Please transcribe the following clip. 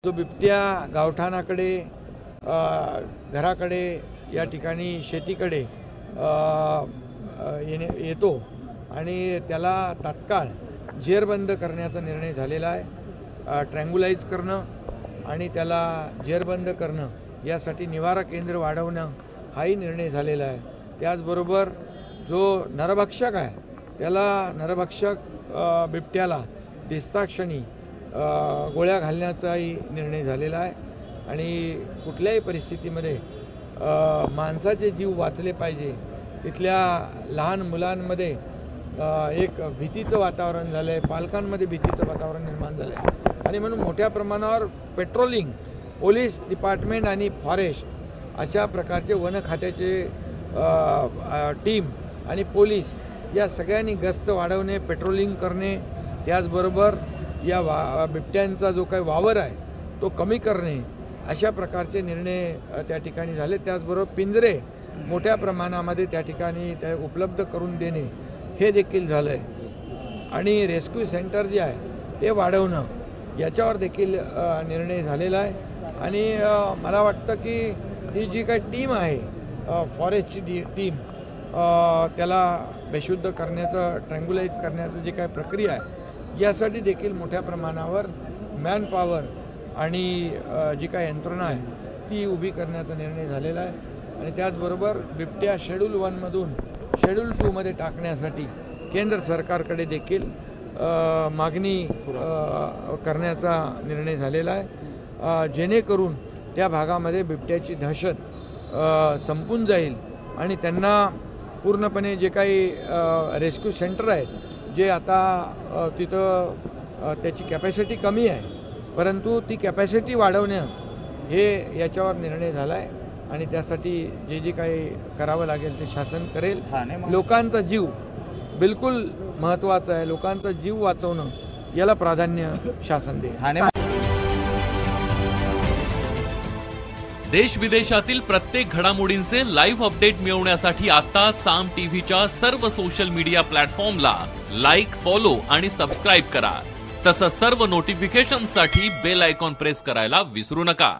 जो बिबट्या गावठाणाकडे घराकडे या ठिकाणी शेतीकडे येतो आणि त्याला तात्काळ जेरबंद करण्याचा निर्णय झालेला आहे। ट्रँग्युलाइज करणं आणि त्याला जेरबंद करणं यासाठी निवारा केंद्र वाढवणं हाही निर्णय झालेला आहे। त्याचबरोबर जो नरभक्षक आहे त्याला नरभक्षक बिबट्याला दिसताक्षणी गोळ्या घालण्याचाही निर्णय झालेला आहे आणि कुठल्याही परिस्थितीमध्ये माणसाचे जीव वाचले पाहिजे। तिथल्या लहान मुलांमध्ये एक भीतीचं वातावरण झालं आहे, पालकांमध्ये भीतीचं वातावरण निर्माण झालं आहे आणि म्हणून मोठ्या प्रमाणावर पेट्रोलिंग पोलीस डिपार्टमेंट आणि फॉरेस्ट अशा प्रकारचे वन खात्याचे टीम आणि पोलीस या सगळ्यांनी गस्त वाढवणे, पेट्रोलिंग करणे, त्याचबरोबर या बिबट्यांचा जो काही वावर आहे तो कमी करणे अशा प्रकारचे निर्णय त्या ठिकाणी झाले। त्याचबरोबर पिंजरे मोठ्या प्रमाणामध्ये त्या ठिकाणी त्या उपलब्ध करून देणे हे देखील झालं आहे आणि रेस्क्यू सेंटर जे आहे ते वाढवणं याच्यावर देखील निर्णय झालेला आहे आणि मला वाटतं की ही जी काही टीम आहे फॉरेस्टची टीम त्याला बेशुद्ध करण्याचं, ट्रँग्युलाइज करण्याचं जी काही प्रक्रिया आहे यासाठी देखील मोठ्या प्रमाणावर मॅनपॉवर आणि जी काही यंत्रणा आहे ती उभी करण्याचा निर्णय झालेला आहे आणि त्याचबरोबर बिबट्या शेड्यूल 1 मधून शेड्यूल 2 मध्ये टाकण्यासाठी केंद्र सरकारकडे देखील मागणी करण्याचा निर्णय झालेला आहे, जेणेकरून त्या भागामध्ये बिबट्याची दहशत संपून जाईल आणि त्यांना पूर्णपणे जे काही रेस्क्यू सेंटर आहेत जे आता तिथं त्याची कॅपॅसिटी कमी आहे परंतु ती कॅपॅसिटी वाढवणं हे याच्यावर निर्णय झाला आहे आणि त्यासाठी जे जे काही करावं लागेल ते शासन करेल। लोकांचा जीव बिलकुल महत्त्वाचा आहे, लोकांचा जीव वाचवणं याला प्राधान्य शासन देईल। देश विदेशातील प्रत्येक घडामोडींचे लाईव्ह अपडेट मिळवण्यासाठी आता साम टीव्हीच्या सर्व सोशल मीडिया प्लॅटफॉर्मला लाईक, फॉलो आणि सबस्क्राईब करा। तसंच सर्व नोटिफिकेशनसाठी बेल आयकॉन प्रेस करायला विसरू नका।